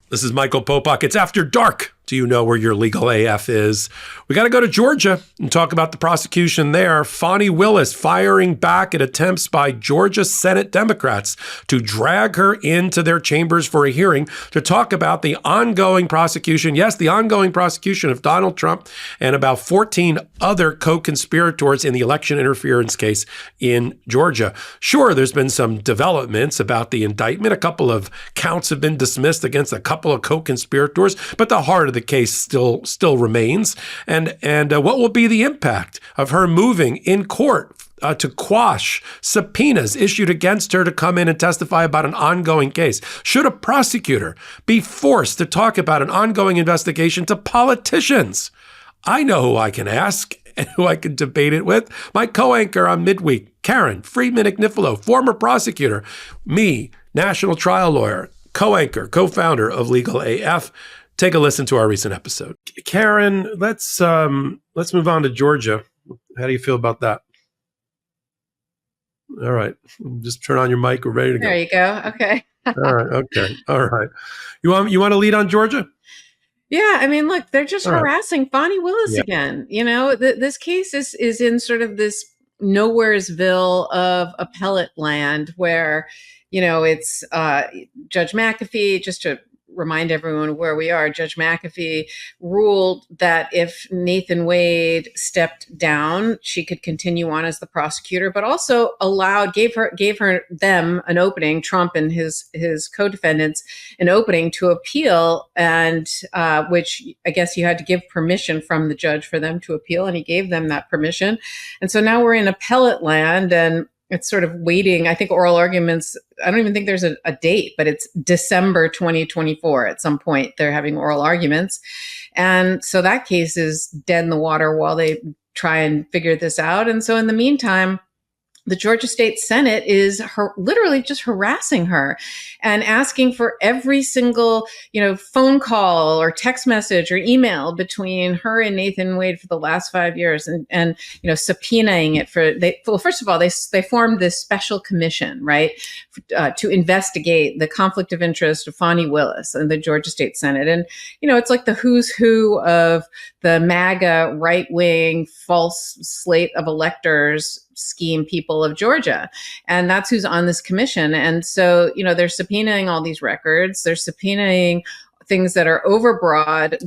This is Michael Popok. It's After Dark. Do you know where your legal AF is? We got to go to Georgia and talk about the prosecution there. Fani Willis firing back at attempts by Georgia Senate Democrats to drag her into their chambers for a hearing to talk about the ongoing prosecution. Yes, the ongoing prosecution of Donald Trump and about 14 other co-conspirators in the election interference case in Georgia. Sure, there's been some developments about the indictment. A couple of counts have been dismissed against a couple of co-conspirators, but the heart of the case still remains. And what will be the impact of her moving in court to quash subpoenas issued against her to come in and testify about an ongoing case? Should a prosecutor be forced to talk about an ongoing investigation to politicians? I know who I can ask and who I can debate it with. My co-anchor on Midweek, Karen Friedman Agnifilo, former prosecutor, me, national trial lawyer, co-anchor, co-founder of Legal AF. Take a listen to our recent episode. Karen, let's move on to Georgia. How do you feel about that? All right. Just turn on your mic. We're ready to go. There you go. Okay. All right. Okay. All right. You want to lead on Georgia? Yeah. I mean, look, they're just harassing Fani Willis again. You know, this case is in sort of this nowheresville of appellate land where, you know, it's Judge McAfee, just to remind everyone where we are, Judge McAfee ruled that if Nathan Wade stepped down, she could continue on as the prosecutor, but also gave them an opening, Trump and his co-defendants, an opening to appeal, and which I guess you had to give permission from the judge for them to appeal, and he gave them that permission. And so now we're in appellate land, and it's sort of waiting. I think oral arguments, I don't even think there's a date, but it's December 2024. At some point, they're having oral arguments. And so that case is dead in the water while they try and figure this out. And so in the meantime, the Georgia State Senate is literally just harassing her and asking for every single, phone call or text message or email between her and Nathan Wade for the last 5 years, and subpoenaing it first of all, they formed this special commission, right, to investigate the conflict of interest of Fani Willis and the Georgia State Senate. And, it's like the who's who of the MAGA right-wing false slate of electors scheme people of Georgia. And that's who's on this commission. And so, they're subpoenaing all these records. They're subpoenaing things that are overbroad,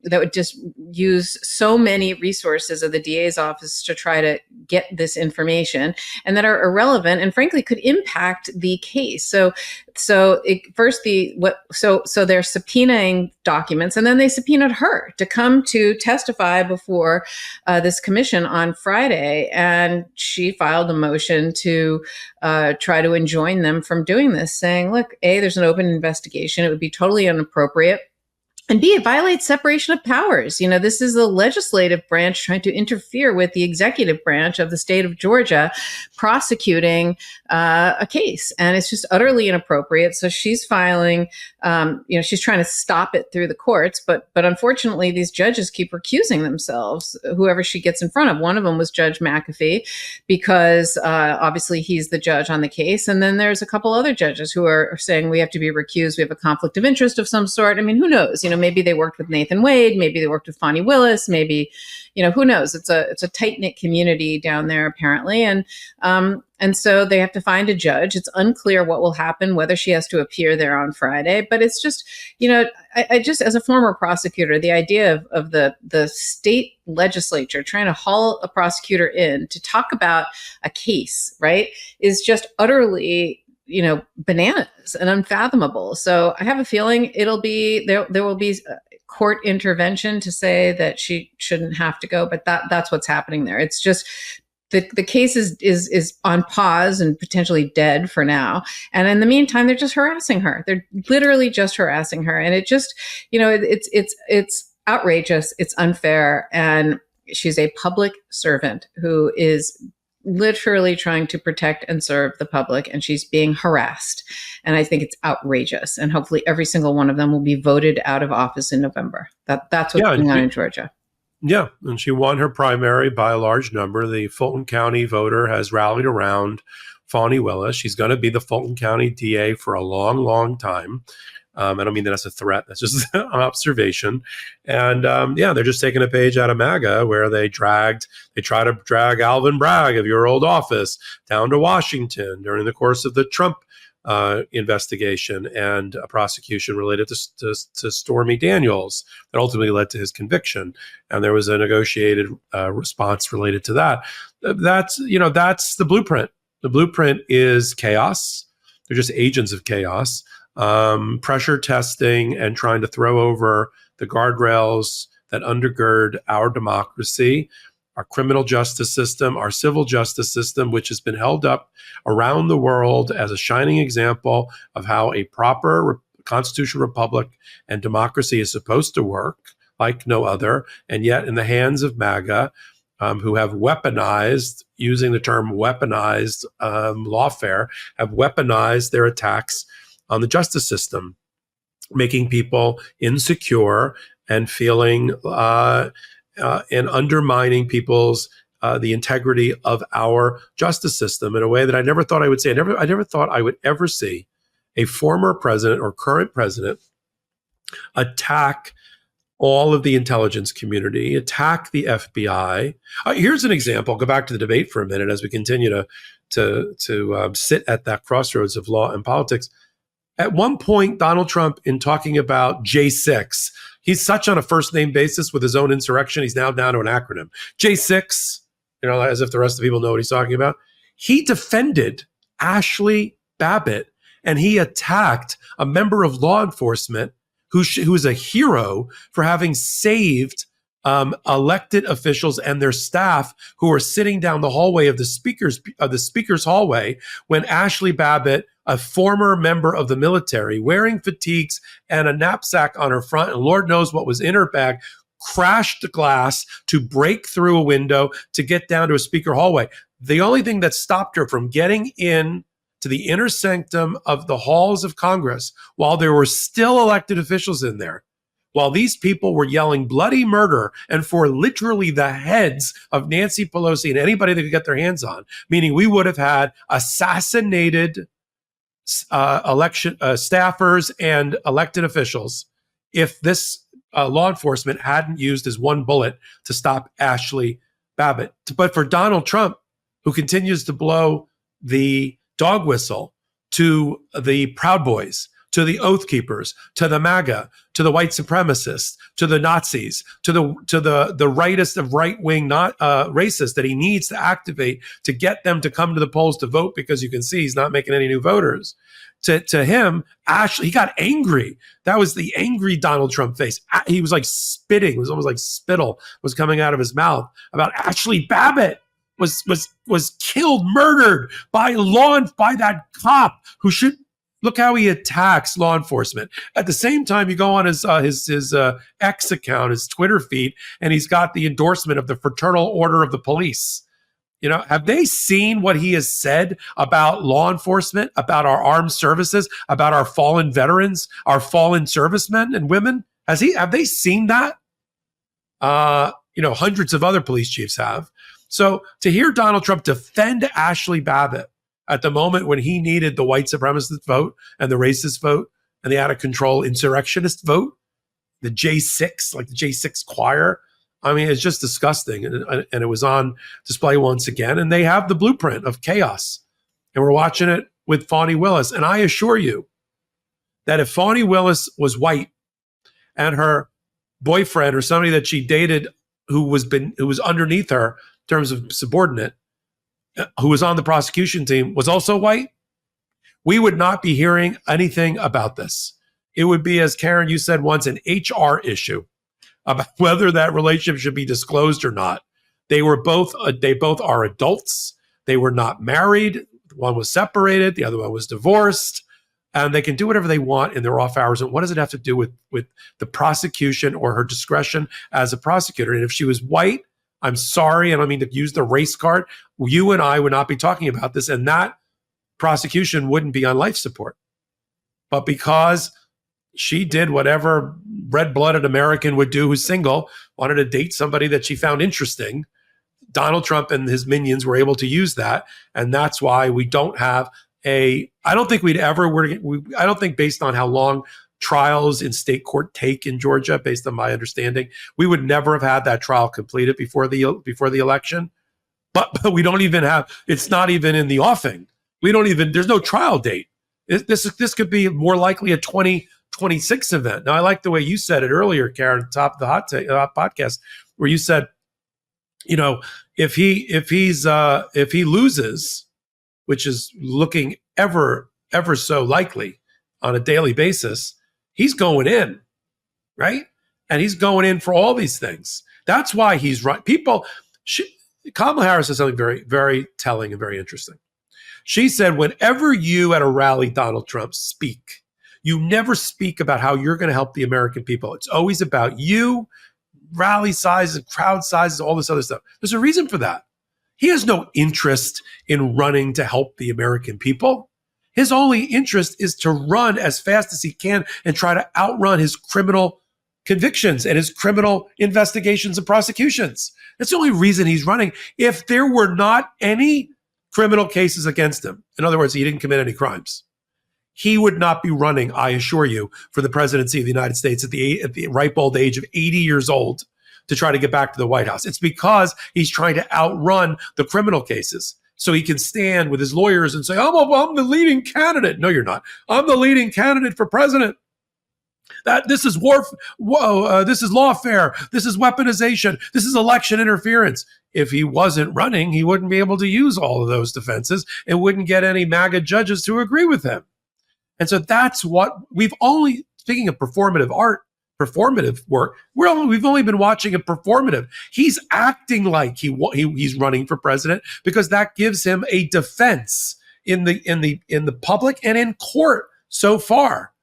that would just use so many resources of the DA's office to try to get this information, and that are irrelevant and frankly could impact the case. So they're subpoenaing documents, and then they subpoenaed her to come to testify before this commission on Friday, and she filed a motion to try to enjoin them from doing this, saying, look, A, there's an open investigation. It would be totally inappropriate. And B, it violates separation of powers. This is the legislative branch trying to interfere with the executive branch of the state of Georgia prosecuting a case. And it's just utterly inappropriate. So she's filing, she's trying to stop it through the courts. But unfortunately, these judges keep recusing themselves, whoever she gets in front of. One of them was Judge McAfee, because obviously he's the judge on the case. And then there's a couple other judges who are saying we have to be recused. We have a conflict of interest of some sort. I mean, who knows? Maybe they worked with Nathan Wade. Maybe they worked with Fani Willis. Maybe, who knows? It's a tight-knit community down there, apparently. And so they have to find a judge. It's unclear what will happen, whether she has to appear there on Friday. But it's just, I just, as a former prosecutor, the idea of the state legislature trying to haul a prosecutor in to talk about a case, right, is just utterly bananas and unfathomable. So I have a feeling there will be court intervention to say that she shouldn't have to go, but that's what's happening there. It's just the case is on pause and potentially dead for now. And in the meantime, they're just harassing her. They're literally just harassing her. And it just, it's outrageous. It's unfair. And she's a public servant who is literally trying to protect and serve the public, and she's being harassed. And I think it's outrageous. And hopefully every single one of them will be voted out of office in November. That's what's going on in Georgia. Yeah, and she won her primary by a large number. The Fulton County voter has rallied around Fani Willis. She's going to be the Fulton County DA for a long, long time. I don't mean that as a threat. That's just an observation. And they're just taking a page out of MAGA, where they try to drag Alvin Bragg of your old office down to Washington during the course of the Trump investigation and a prosecution related to Stormy Daniels that ultimately led to his conviction. And there was a negotiated response related to that. That's the blueprint. The blueprint is chaos. They're just agents of chaos. Pressure testing and trying to throw over the guardrails that undergird our democracy, our criminal justice system, our civil justice system, which has been held up around the world as a shining example of how a proper constitutional republic and democracy is supposed to work like no other. And yet in the hands of MAGA, who have weaponized, using the term weaponized lawfare, have weaponized their attacks on the justice system, making people insecure and feeling and undermining people's the integrity of our justice system in a way that I never thought I would say. I never thought I would ever see a former president or current president attack all of the intelligence community, attack the FBI. Here's an example. I'll go back to the debate for a minute as we continue to sit at that crossroads of law and politics. At one point, Donald Trump, in talking about J6, he's such on a first name basis with his own insurrection, he's now down to an acronym. J6, as if the rest of the people know what he's talking about. He defended Ashley Babbitt, and he attacked a member of law enforcement who is a hero for having saved elected officials and their staff who are sitting down the hallway of the speaker's hallway when Ashley Babbitt, a former member of the military, wearing fatigues and a knapsack on her front, and Lord knows what was in her bag, crashed the glass to break through a window to get down to a speaker hallway. The only thing that stopped her from getting in to the inner sanctum of the halls of Congress while there were still elected officials in there, while these people were yelling bloody murder and for literally the heads of Nancy Pelosi and anybody they could get their hands on, meaning we would have had assassinated election staffers and elected officials if this law enforcement hadn't used as one bullet to stop Ashley Babbitt. But for Donald Trump, who continues to blow the dog whistle to the Proud Boys, to the Oath Keepers, to the MAGA, to the white supremacists, to the Nazis, to the rightist of right-wing racists that he needs to activate to get them to come to the polls to vote, because you can see he's not making any new voters. To him, Ashley, he got angry. That was the angry Donald Trump face. He was like spitting. It was almost like spittle was coming out of his mouth about Ashley Babbitt was killed, murdered by that cop who should. Look how he attacks law enforcement. At the same time, you go on his X account, his Twitter feed, and he's got the endorsement of the Fraternal Order of the Police. Have they seen what he has said about law enforcement, about our armed services, about our fallen veterans, our fallen servicemen and women? Have they seen that? Hundreds of other police chiefs have. So to hear Donald Trump defend Ashley Babbitt at the moment when he needed the white supremacist vote and the racist vote and the out of control insurrectionist vote, the J6, like the J6 choir. I mean, it's just disgusting. And it was on display once again. And they have the blueprint of chaos. And we're watching it with Fani Willis. And I assure you that if Fani Willis was white and her boyfriend or somebody that she dated who was underneath her in terms of subordinate, who was on the prosecution team, was also white, we would not be hearing anything about this. It would be, as Karen, you said once, an HR issue about whether that relationship should be disclosed or not. They both are adults. They were not married. One was separated. The other one was divorced. And they can do whatever they want in their off hours. And what does it have to do with the prosecution or her discretion as a prosecutor? And if she was white, I'm sorry, I don't mean to use the race card. You and I would not be talking about this, and that prosecution wouldn't be on life support. But because she did whatever red-blooded American would do who's single, wanted to date somebody that she found interesting, Donald Trump and his minions were able to use that. And that's why we don't have I don't think I don't think based on how long trials in state court take in Georgia, based on my understanding, we would never have had that trial completed before the election. But we don't even have, it's not even in the offing. There's no trial date. This could be more likely a 2026 event. Now, I like the way you said it earlier, Karen, top of the hot podcast, where you said, if he loses, which is looking ever so likely on a daily basis, he's going in, right? And he's going in for all these things. That's why he's right. Kamala Harris said something very, very telling and very interesting. She said, whenever you at a rally, Donald Trump, speak, you never speak about how you're going to help the American people. It's always about you, rally sizes, crowd sizes, all this other stuff. There's a reason for that. He has no interest in running to help the American people. His only interest is to run as fast as he can and try to outrun his criminal convictions and his criminal investigations and prosecutions. That's the only reason he's running. If there were not any criminal cases against him, in other words, he didn't commit any crimes, he would not be running, I assure you, for the presidency of the United States at the ripe old age of 80 years old to try to get back to the White House. It's because he's trying to outrun the criminal cases so he can stand with his lawyers and say, I'm the leading candidate. No, you're not. I'm the leading candidate for president. This is war. Whoa, this is lawfare. This is weaponization. This is election interference. If he wasn't running, he wouldn't be able to use all of those defenses and wouldn't get any MAGA judges to agree with him. And so that's what speaking of performative work, we've only been watching a performative. He's acting like he's running for president because that gives him a defense in the public and in court so far.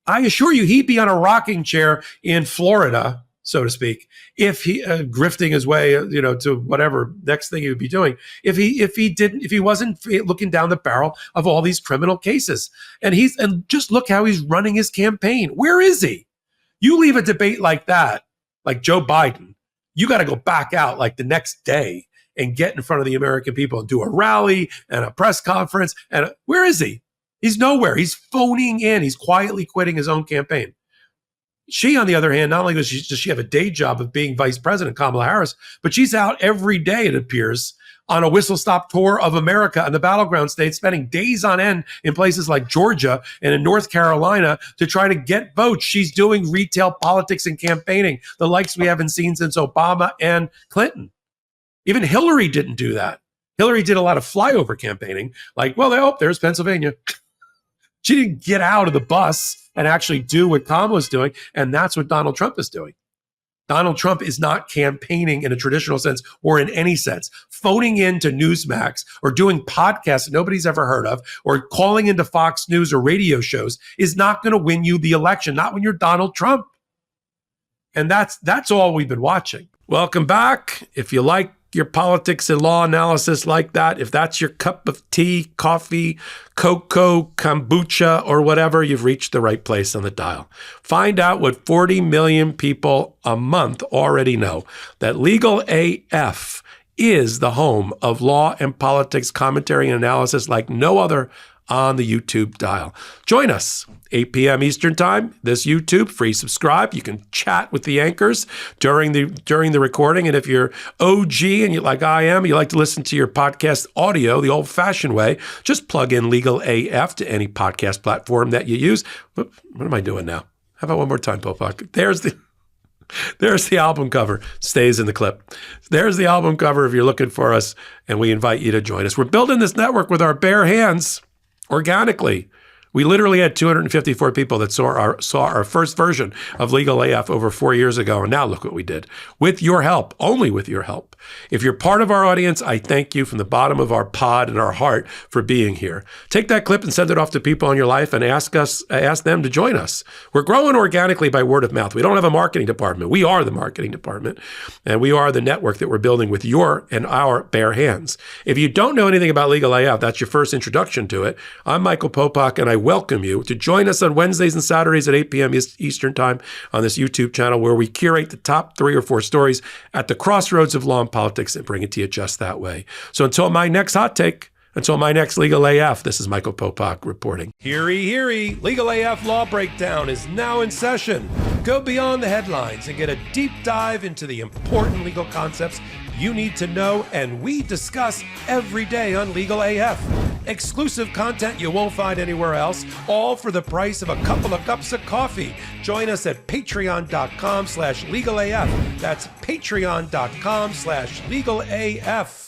I assure you, he'd be on a rocking chair in Florida, so to speak, if he grifting his way, to whatever next thing he would be doing. If he wasn't looking down the barrel of all these criminal cases, and just look how he's running his campaign. Where is he? You leave a debate like that, like Joe Biden, you got to go back out like the next day and get in front of the American people and do a rally and a press conference. And where is he? He's nowhere. He's phoning in. He's quietly quitting his own campaign. She, on the other hand, not only does she have a day job of being vice president, Kamala Harris, but she's out every day, it appears, on a whistle-stop tour of America and the battleground states, spending days on end in places like Georgia and in North Carolina to try to get votes. She's doing retail politics and campaigning, the likes we haven't seen since Obama and Clinton. Even Hillary didn't do that. Hillary did a lot of flyover campaigning, like, there's Pennsylvania. She didn't get out of the bus and actually do what Kamala's doing, and that's what Donald Trump is doing. Donald Trump is not campaigning in a traditional sense or in any sense. Phoning into Newsmax or doing podcasts that nobody's ever heard of or calling into Fox News or radio shows is not going to win you the election, not when you're Donald Trump. And that's all we've been watching. Welcome back. If you like your politics and law analysis like that, if that's your cup of tea, coffee, cocoa, kombucha, or whatever, you've reached the right place on the dial. Find out what 40 million people a month already know, that Legal AF is the home of law and politics commentary and analysis like no other on the YouTube dial. Join us, 8 p.m. Eastern Time, this YouTube, free subscribe. You can chat with the anchors during the recording. And if you're OG and like I am, you like to listen to your podcast audio the old-fashioned way, just plug in Legal AF to any podcast platform that you use. What am I doing now? How about one more time, Popok? There's the album cover. Stays in the clip. There's the album cover if you're looking for us, and we invite you to join us. We're building this network with our bare hands. Organically. We literally had 254 people that saw our first version of Legal AF over 4 years ago. And now look what we did. With your help, only with your help. If you're part of our audience, I thank you from the bottom of our pod and our heart for being here. Take that clip and send it off to people in your life and ask them to join us. We're growing organically by word of mouth. We don't have a marketing department. We are the marketing department. And we are the network that we're building with your and our bare hands. If you don't know anything about Legal AF, that's your first introduction to it. I'm Michael Popok, and I welcome you to join us on Wednesdays and Saturdays at 8 p.m. Eastern Time on this YouTube channel, where we curate the top 3 or 4 stories at the crossroads of law and politics and bring it to you just that way. So until my next hot take, until my next Legal AF, this is Michael Popok reporting. Heary, heary, Legal AF Law Breakdown is now in session. Go beyond the headlines and get a deep dive into the important legal concepts you need to know and we discuss every day on Legal AF. Exclusive content you won't find anywhere else, all for the price of a couple of cups of coffee. Join us at patreon.com/legalaf. That's patreon.com/legalaf.